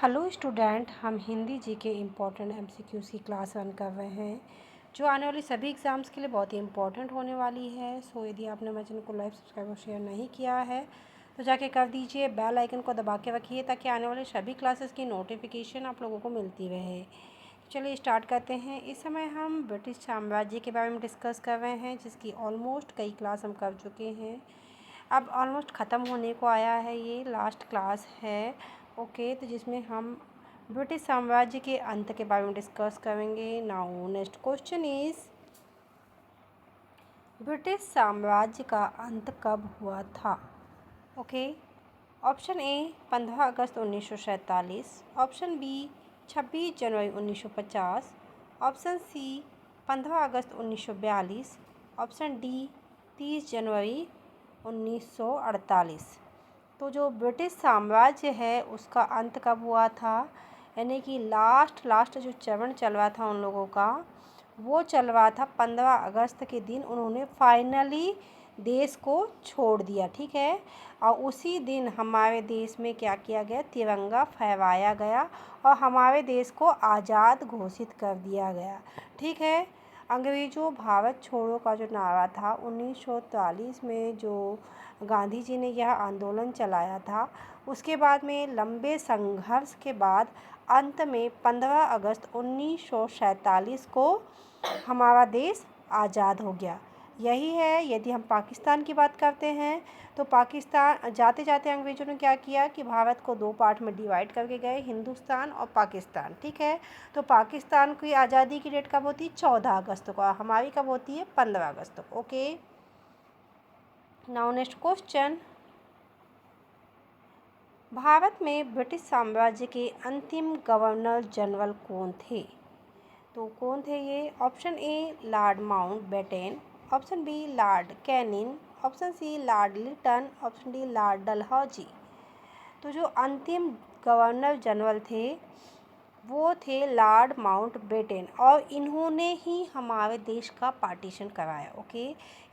Hello student, हम हिंदी जी के important MCQs की क्लास रन कर रहे हैं जो आने वाली सभी एग्ज़ाम्स के लिए बहुत ही इम्पोर्टेंट होने वाली है। सो यदि आपने हमारे चैनल को लाइक, सब्सक्राइब और शेयर नहीं किया है तो जाके कर दीजिए। बेल आइकन को दबा के रखिए ताकि आने वाले सभी क्लासेस की नोटिफिकेशन आप लोगों को मिलती रहे। चलिए स्टार्ट करते हैं। इस समय हम ब्रिटिश साम्राज्य के बारे में डिस्कस कर रहे हैं जिसकी ऑलमोस्ट कई क्लास हम कर चुके हैं। अब ऑलमोस्ट ख़त्म होने को आया है, ये लास्ट क्लास है। ओके, तो जिसमें हम ब्रिटिश साम्राज्य के अंत के बारे में डिस्कस करेंगे। Now next question is, British साम्राज्य का अंत कब हुआ था? ओके, ऑप्शन ए 15 अगस्त 1947, ऑप्शन बी 26 जनवरी 1950, ऑप्शन सी 15 अगस्त 1942, ऑप्शन डी 30 जनवरी 1948। तो जो ब्रिटिश साम्राज्य है उसका अंत कब हुआ था, यानी कि लास्ट जो चरण चल रहा था उन लोगों का, वो चल रहा था 15 अगस्त के दिन उन्होंने फाइनली देश को छोड़ दिया। ठीक है, और उसी दिन हमारे देश में क्या किया गया, तिरंगा फहराया गया और हमारे देश को आज़ाद घोषित कर दिया गया। ठीक है, अंग्रेज़ों भारत छोड़ो का जो नारा था 1943 में जो गांधी जी ने यह आंदोलन चलाया था, उसके बाद में लंबे संघर्ष के बाद अंत में 15 अगस्त 1947 को हमारा देश आज़ाद हो गया। यही है। यदि हम पाकिस्तान की बात करते हैं तो पाकिस्तान जाते जाते अंग्रेज़ों ने क्या किया कि भारत को दो पार्ट में डिवाइड करके गए, हिंदुस्तान और पाकिस्तान। ठीक है, तो पाकिस्तान की आज़ादी की डेट कब होती है? 14 अगस्त को। हमारी कब होती है? 15 अगस्त को। Okay, now next question, Bharat में ब्रिटिश साम्राज्य के अंतिम गवर्नर जनरल कौन थे? तो कौन थे ये? Option A Lord Mountbatten, option B Lord Canning, option C Lord Lytton, option D Lord Dalhousie. तो जो अंतिम गवर्नर जनरल थे वो थे लॉर्ड माउंटबेटन और इन्होंने ही हमारे देश का पार्टीशन कराया। ओके,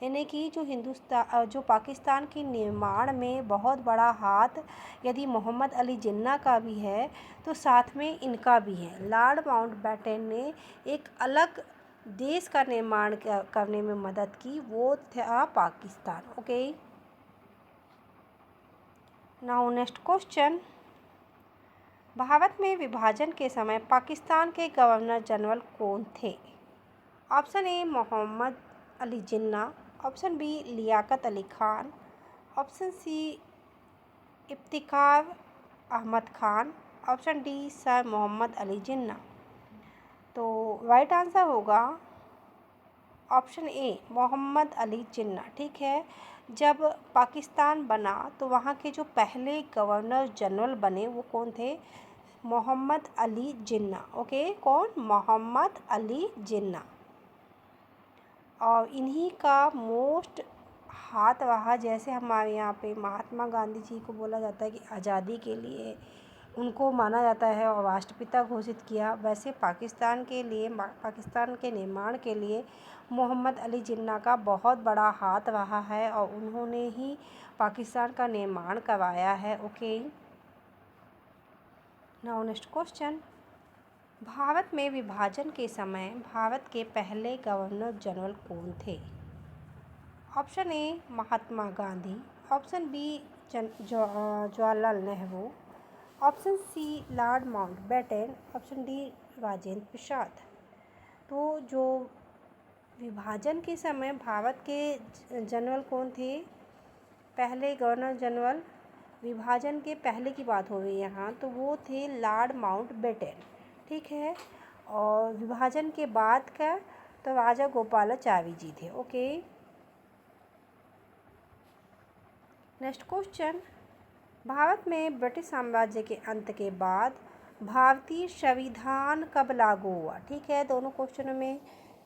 यानी कि जो पाकिस्तान के निर्माण में बहुत बड़ा हाथ यदि मोहम्मद अली जिन्ना का भी है तो साथ में इनका भी है। लॉर्ड माउंटबेटन ने एक अलग देश का निर्माण करने में मदद की, वो था Pakistan. Okay, now next question, Bharat में विभाजन के समय पाकिस्तान के गवर्नर जनरल कौन थे? Option A Mohammad Ali Jinnah, option B Liaquat Ali Khan, option C Iftikhar Ahmed Khan, option D sir Mohammad Ali Jinnah. तो राइट आंसर होगा ऑप्शन ए मोहम्मद अली जिन्ना। ठीक है, जब पाकिस्तान बना तो वहाँ के जो पहले गवर्नर जनरल बने वो कौन थे? मोहम्मद अली जिन्ना। ओके, कौन? मोहम्मद अली जिन्ना। और इन्हीं का मोस्ट हाथ रहा, जैसे हमारे यहाँ पे महात्मा गांधी जी को बोला जाता है कि आज़ादी के लिए उनको माना जाता है और राष्ट्रपिता घोषित किया, वैसे पाकिस्तान के निर्माण के लिए मोहम्मद अली जिन्ना का बहुत बड़ा हाथ रहा है और उन्होंने ही पाकिस्तान का निर्माण करवाया है। Okay, now next question, Bharat में विभाजन के समय भारत के पहले गवर्नर जनरल कौन थे? Option A Mahatma Gandhi, option B Jawaharlal Nehru, option C Lord Mountbatten, option D Rajendra Prasad. तो जो विभाजन के समय भारत के जनरल कौन थे, पहले गवर्नर जनरल, विभाजन के पहले की बात हो रही है यहाँ, तो वो थे लॉर्ड माउंटबेटन। ठीक है, और विभाजन के बाद का तो राजा गोपालाचारी जी थे। ओके, नेक्स्ट क्वेश्चन, भारत में ब्रिटिश साम्राज्य के अंत के बाद भारतीय संविधान कब लागू हुआ? ठीक है, दोनों क्वेश्चनों में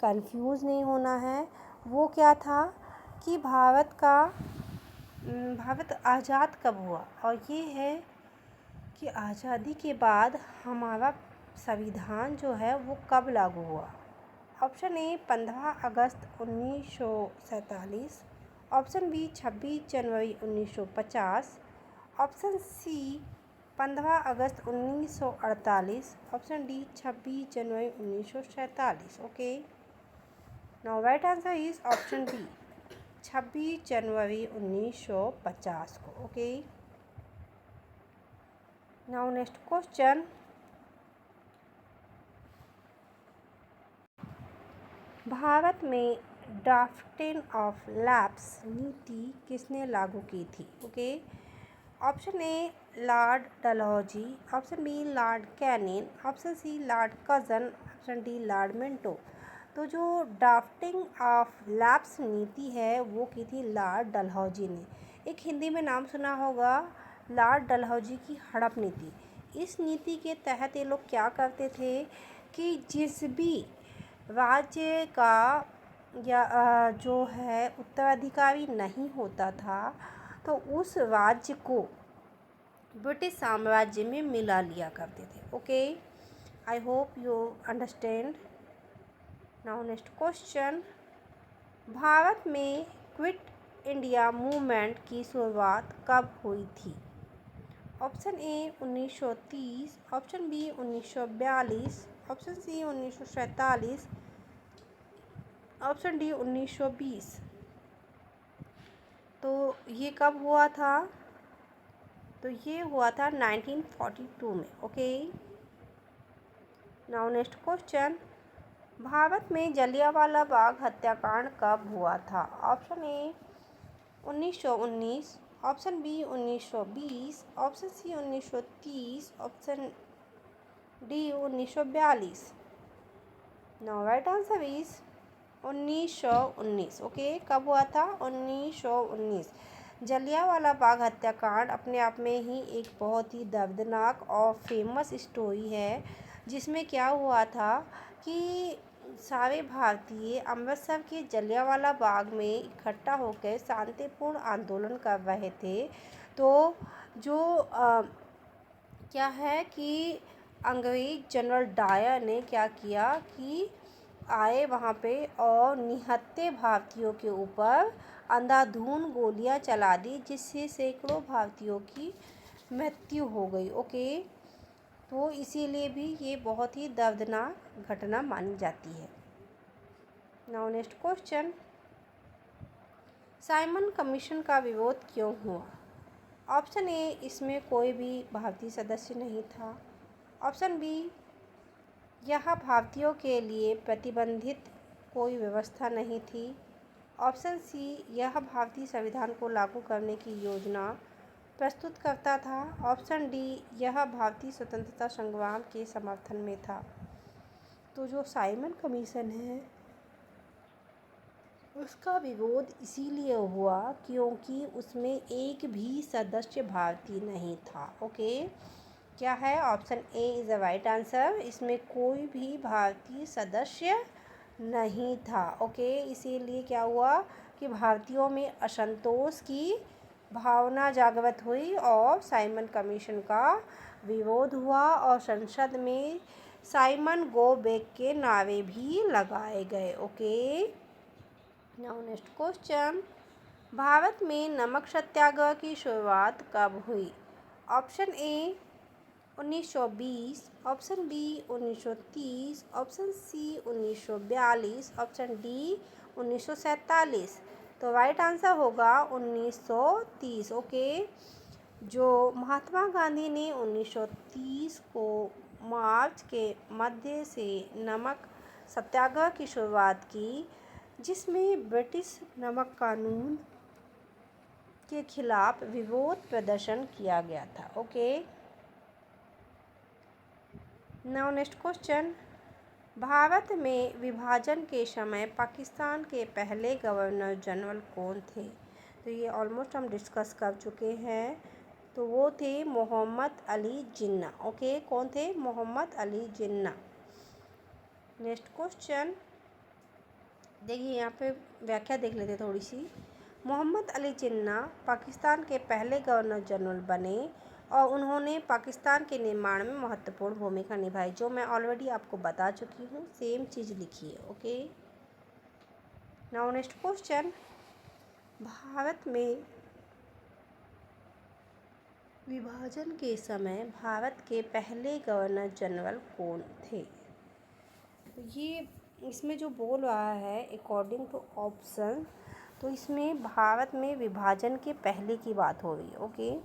कंफ्यूज नहीं होना है। वो क्या था कि भारत आज़ाद कब हुआ, और ये है कि आज़ादी के बाद हमारा संविधान जो है वो कब लागू हुआ। ऑप्शन ए 15 अगस्त 1947, ऑप्शन बी 26 जनवरी 1950, ऑप्शन सी 15 अगस्त 1948, ऑप्शन डी 26 जनवरी 1947। Okay, now right answer is option B 26 जनवरी 1950 को। Okay, now next question, Bharat में ड्राफ्टिंग ऑफ लैब्स नीति किसने लागू की थी? Okay, option A Lord Dalhousie, option B Lord Canning, option C Lord Curzon, option D Lord Minto. तो जो ड्राफ्टिंग ऑफ लैब्स नीति है वो की थी लॉर्ड डलहौजी ने। एक हिंदी में नाम सुना होगा, लॉर्ड डलहौजी की हड़प नीति। इस नीति के तहत ये लोग क्या करते थे कि जिस भी राज्य का या जो है उत्तराधिकारी नहीं होता था तो उस राज्य को ब्रिटिश साम्राज्य में मिला लिया करते थे। Okay, I hope you understand. Now next question, Bharat में क्विट इंडिया मूवमेंट की शुरुआत कब हुई थी? Option A 1930, option B 1942, option C 1947, option D 1920। तो ये कब हुआ था? तो ये हुआ था 1942 में। Okay, now next question, Bharat में जलियांवाला बाग हत्याकांड कब हुआ था? Option A 1919, option B 1920, option C 1930, option D 1942। Now right answer is 1919। Okay, कब हुआ था? 1919। जलियांवाला बाग हत्याकांड अपने आप में ही एक बहुत ही दर्दनाक और फेमस स्टोरी है, जिसमें क्या हुआ था कि सारे भारतीय अमृतसर के जलियांवाला बाग में इकट्ठा होकर शांतिपूर्ण आंदोलन कर रहे थे। तो जो क्या है कि अंग्रेज जनरल डायर ने क्या किया कि आए वहाँ पे और निहत्थे भारतीयों के ऊपर अंधाधुंध गोलियां चला दी, जिससे सैकड़ों भारतीयों की मृत्यु हो गई। ओके, तो इसीलिए भी ये बहुत ही दर्दनाक घटना मानी जाती है। Now next question, Simon commission का विरोध क्यों हुआ? ऑप्शन ए इसमें कोई भी भारतीय सदस्य नहीं था, ऑप्शन बी यह भारतीयों के लिए प्रतिबंधित कोई व्यवस्था नहीं थी, ऑप्शन सी यह भारतीय संविधान को लागू करने की योजना प्रस्तुत करता था, ऑप्शन डी यह भारतीय स्वतंत्रता संग्राम के समर्थन में था। तो जो साइमन कमीशन है उसका विरोध इसीलिए हुआ क्योंकि उसमें एक भी सदस्य भारतीय नहीं था। ओके, क्या है? Option A is the right answer. इसमें कोई भी भारतीय सदस्य नहीं था। ओके, इसीलिए क्या हुआ कि भारतीयों में असंतोष की भावना जागृत हुई और साइमन कमीशन का विरोध हुआ और संसद में साइमन गो बैक के नारे भी लगाए गए। Okay, now next question, Bharat में नमक सत्याग्रह की शुरुआत कब हुई? Option A 1920, option B 1930, option C 1942, option D 1947। तो राइट आंसर होगा 1930। ओके, जो महात्मा गांधी ने 1930 को मार्च के मध्य से नमक सत्याग्रह की शुरुआत की, जिसमें ब्रिटिश नमक कानून के खिलाफ विरोध प्रदर्शन किया गया था। Okay, now next question, Bharat में विभाजन के समय पाकिस्तान के पहले गवर्नर जनरल कौन थे? तो ये ऑलमोस्ट हम डिस्कस कर चुके हैं। तो वो थे मोहम्मद अली जिन्ना। ओके, कौन थे? मोहम्मद अली जिन्ना। नेक्स्ट क्वेश्चन देखिए, यहाँ पे व्याख्या देख लेते थोड़ी सी। मोहम्मद अली जिन्ना पाकिस्तान के पहले गवर्नर जनरल बने और उन्होंने पाकिस्तान के निर्माण में महत्वपूर्ण भूमिका निभाई, जो मैं ऑलरेडी आपको बता चुकी हूँ। सेम चीज़ लिखी है। Okay, now next question, Bharat में विभाजन के समय भारत के पहले गवर्नर जनरल कौन थे? तो ये इसमें जो बोल रहा है अकॉर्डिंग टू ऑप्शन, तो इसमें भारत में विभाजन के पहले की बात हो रही है। ओके,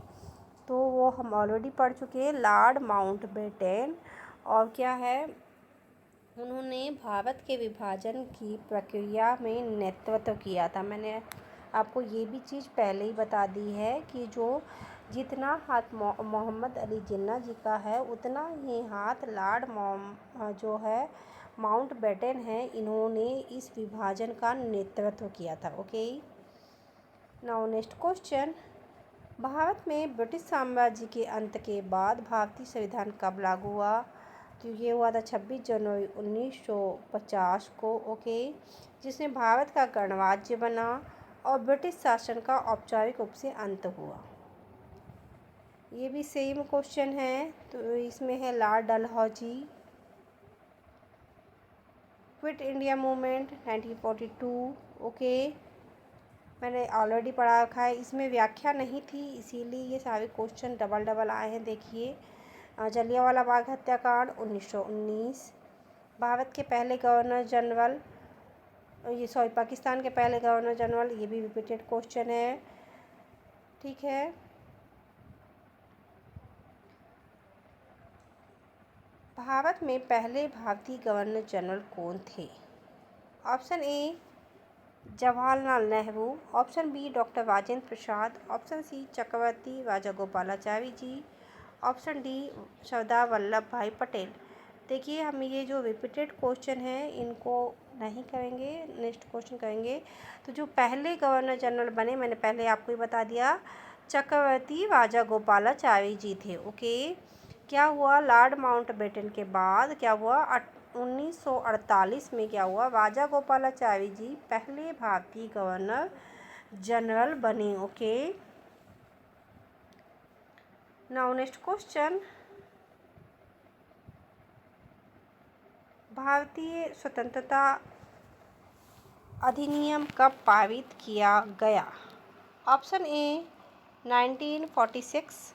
तो वो हम ऑलरेडी पढ़ चुके हैं, लॉर्ड माउंटबेटन। और क्या है, उन्होंने भारत के विभाजन की प्रक्रिया में नेतृत्व किया था। मैंने आपको ये भी चीज़ पहले ही बता दी है कि जो जितना हाथ मोहम्मद अली जिन्ना जी का है, उतना ही हाथ लॉर्ड जो है माउंटबेटन है, इन्होंने इस विभाजन का नेतृत्व किया था। Okay, now next question, Bharat में ब्रिटिश साम्राज्य के अंत के बाद भारतीय संविधान कब लागू हुआ? तो ये हुआ था 26 जनवरी 1950 को। ओके, जिसमें भारत का गणराज्य बना और ब्रिटिश शासन का औपचारिक रूप से अंत हुआ। ये भी सेम क्वेश्चन है, तो इसमें है Lord Dalhousie. Quit India movement 1942। Okay, मैंने ऑलरेडी पढ़ा रखा है, इसमें व्याख्या नहीं थी, इसीलिए ये सारे क्वेश्चन डबल डबल आए हैं। देखिए, जलियांवाला बाग हत्याकांड 1919। भारत के पहले गवर्नर जनरल, पाकिस्तान के पहले गवर्नर जनरल, ये भी रिपीटेड क्वेश्चन है। ठीक है, भारत में पहले भारतीय गवर्नर जनरल कौन थे? Option A Jawaharlal Nehru, option B doctor Rajendra Prasad, option C Chakravarti Rajagopalachari ji, option D Sardar Vallabhbhai Patel. देखिए, हम ये जो रिपीटेड क्वेश्चन है इनको नहीं करेंगे, नेक्स्ट क्वेश्चन करेंगे। तो जो पहले गवर्नर जनरल बने, मैंने पहले आपको ही बता दिया, चक्रवर्ती राजागोपालाचारी जी थे। ओके, क्या हुआ, लॉर्ड माउंटबेटन के बाद क्या हुआ, 1948 में क्या हुआ, राजागोपालाचारी जी पहले भारतीय गवर्नर जनरल बने। ओके, नाउ नेक्स्ट क्वेश्चन, भारतीय स्वतंत्रता अधिनियम कब पारित किया गया? Option A 1946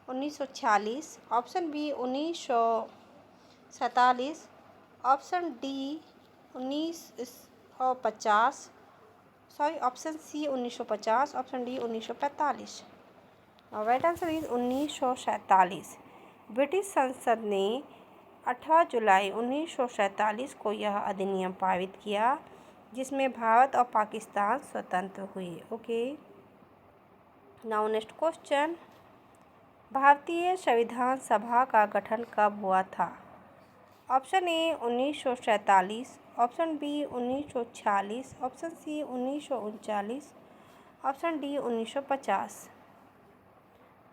1946, option B 1947, option D 1950, option C 1950, option D 1945। Right answer is 1947। British संसद ने 18 जुलाई 1947 को यह अधिनियम पारित किया, जिसमें भारत और पाकिस्तान स्वतंत्र हुए। ओके, नाउ नेक्स्ट क्वेश्चन, भारतीय संविधान सभा का गठन कब हुआ था? Option A 1947, option B 1946, option C 1939, option D 1950।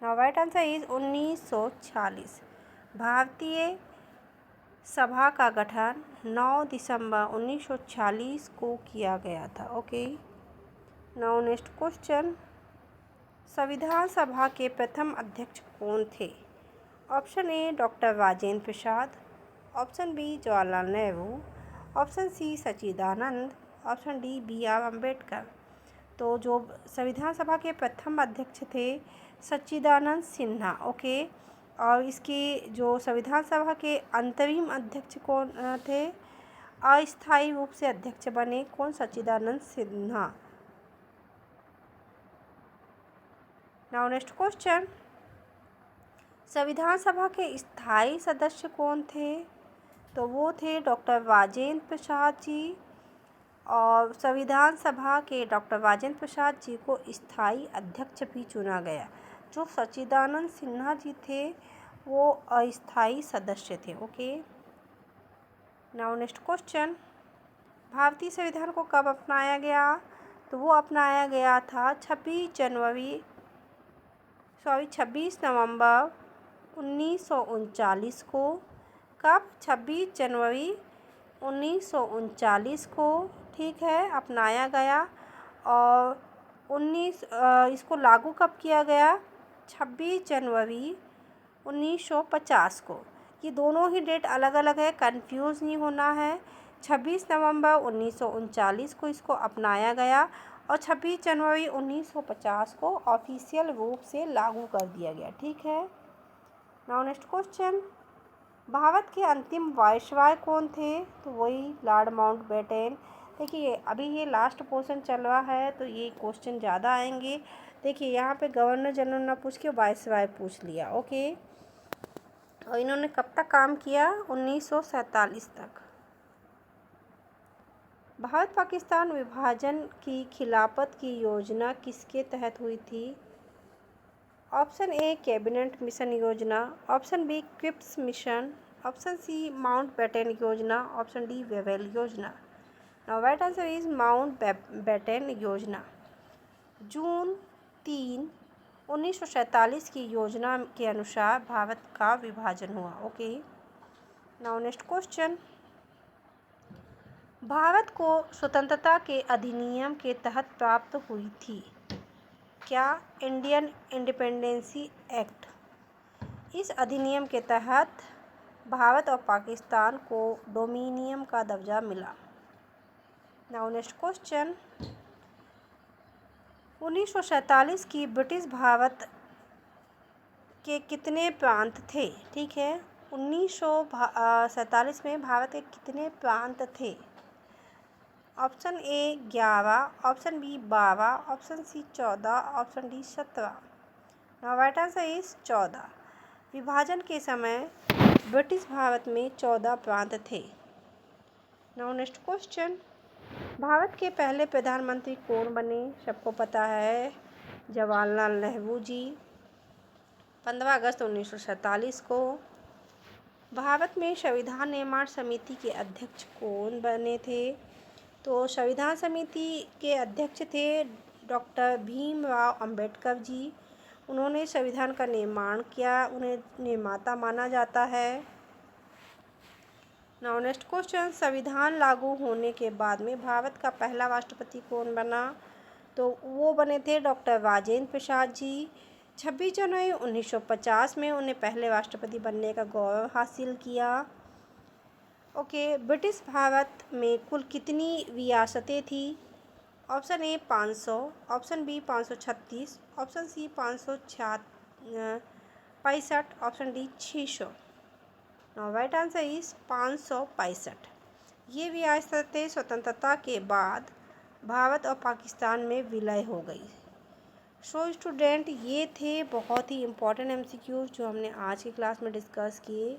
Now right answer is 1946। भारतीय सभा का गठन 9 दिसंबर 1946 को किया गया था। ओके, नाउ नेक्स्ट क्वेश्चन, संविधान सभा के प्रथम अध्यक्ष कौन थे? Option A doctor Rajendra Prasad, option B Jawaharlal Nehru, option C Sachchidanand, option D BR Ambedkar. तो जो संविधान सभा के प्रथम अध्यक्ष थे सच्चिदानंद सिन्हा। ओके, और इसके जो संविधान सभा के अंतरिम अध्यक्ष कौन थे, अस्थायी रूप से अध्यक्ष बने कौन, सच्चिदानंद सिन्हा। नाउ नेक्स्ट क्वेश्चन, संविधान सभा के स्थायी सदस्य कौन थे? तो वो थे डॉक्टर राजेंद्र प्रसाद जी, और संविधान सभा के डॉक्टर राजेंद्र प्रसाद जी को स्थायी अध्यक्ष भी चुना गया। जो सच्चिदानंद सिन्हा जी थे वो अस्थायी सदस्य थे। ओके, नाउ नेक्स्ट क्वेश्चन, भारतीय संविधान को कब अपनाया गया? तो वो अपनाया गया था 26 नवंबर 1939 को। कब? 26 जनवरी 1939 को, ठीक है, अपनाया गया। और इसको लागू कब किया गया? 26 जनवरी 1950 को। ये दोनों ही डेट अलग अलग है, कंफ्यूज नहीं होना है। 26 नवंबर 1939 को इसको अपनाया गया और 26 जनवरी 1950 को ऑफिशियल रूप से लागू कर दिया गया। ठीक है। नाउ नेक्स्ट क्वेश्चन, भारत के अंतिम वायसराय कौन थे? तो वही लॉर्ड माउंटबेटन। देखिए अभी ये लास्ट पोर्शन चल रहा है तो ये क्वेश्चन ज़्यादा आएंगे। देखिए यहाँ पे गवर्नर जनरल ना पूछ के वायसराय पूछ लिया। ओके। और इन्होंने कब तक काम किया? 1947 तक। भारत पाकिस्तान विभाजन की खिलाफत की योजना किसके तहत हुई थी? ऑप्शन ए कैबिनेट मिशन योजना, option B Cripps mission, option C Mountbatten योजना, ऑप्शन डी वेवेल योजना। Now right answer is Mountbatten योजना। जून 3, 1947 की योजना के अनुसार भारत का विभाजन हुआ। Okay. Now next question, Bharat को स्वतंत्रता के अधिनियम के तहत प्राप्त हुई थी क्या? Indian independency act. इस अधिनियम के तहत भारत और पाकिस्तान को डोमिनियन का दर्जा मिला। नाउ नेक्स्ट क्वेश्चन, 1947 की ब्रिटिश भारत के कितने प्रांत थे? ठीक है। 1947 में भारत के कितने प्रांत थे? Option A 11, option B 12, option C 14, option D 17। Now right answer is 14। विभाजन के समय ब्रिटिश भारत में 14 प्रांत थे। नाउ नेक्स्ट क्वेश्चन, भारत के पहले प्रधानमंत्री कौन बने? सबको पता है, जवाहरलाल नेहरू जी। 15 अगस्त 1947 को। भारत में संविधान निर्माण समिति के अध्यक्ष कौन बने थे? तो संविधान समिति के अध्यक्ष थे डॉक्टर भीमराव अंबेडकर जी। उन्होंने संविधान का निर्माण किया, उन्हें निर्माता माना जाता है। नाउ नेक्स्ट क्वेश्चन, संविधान लागू होने के बाद में भारत का पहला राष्ट्रपति कौन बना? तो वो बने थे डॉक्टर राजेंद्र प्रसाद जी। 26 जनवरी 1950 में उन्हें पहले राष्ट्रपति बनने का गौरव हासिल किया। ओके। ब्रिटिश भारत में कुल कितनी रियासतें थी? Option A 500, option B 536, option C 565, option D 600। Now right answer is 565। ये रियासतें स्वतंत्रता के बाद भारत और पाकिस्तान में विलय हो गई। सो स्टूडेंट, ये थे बहुत ही इम्पोर्टेंट MCQ जो हमने आज की क्लास में डिस्कस किए।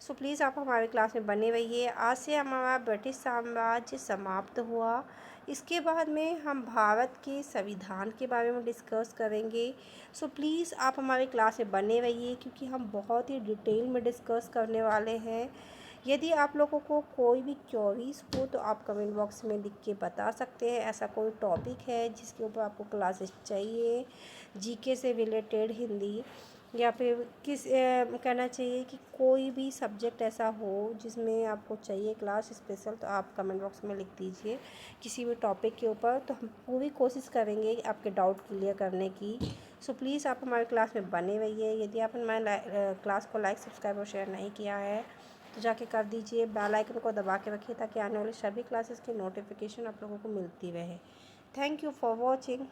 सो प्लीज़ आप हमारे क्लास में बने रहिए। आज से हमारा ब्रिटिश साम्राज्य समाप्त हुआ। इसके बाद में हम भारत के संविधान के बारे में डिस्कस करेंगे। सो प्लीज़ आप हमारी क्लास में बने रहिए क्योंकि हम बहुत ही डिटेल में डिस्कस करने वाले हैं। यदि आप लोगों को कोई भी क्वेरीज हो तो आप कमेंट बॉक्स में लिख के बता सकते हैं। ऐसा कोई टॉपिक है जिसके ऊपर आपको क्लासेस चाहिए, जीके से रिलेटेड, हिंदी, या फिर कहना चाहिए कि कोई भी सब्जेक्ट ऐसा हो जिसमें आपको चाहिए क्लास स्पेशल, तो आप कमेंट बॉक्स में लिख दीजिए किसी भी टॉपिक के ऊपर। तो हम पूरी कोशिश करेंगे आपके डाउट क्लियर करने की। सो प्लीज़ आप हमारे क्लास में बने रहिए। यदि आपने हमारे क्लास को लाइक, सब्सक्राइब और शेयर नहीं किया है तो जाके कर दीजिए। बेल आइकन को दबा के रखिए ताकि आने वाली सभी क्लासेस की नोटिफिकेशन आप लोगों को मिलती रहे। Thank you for watching.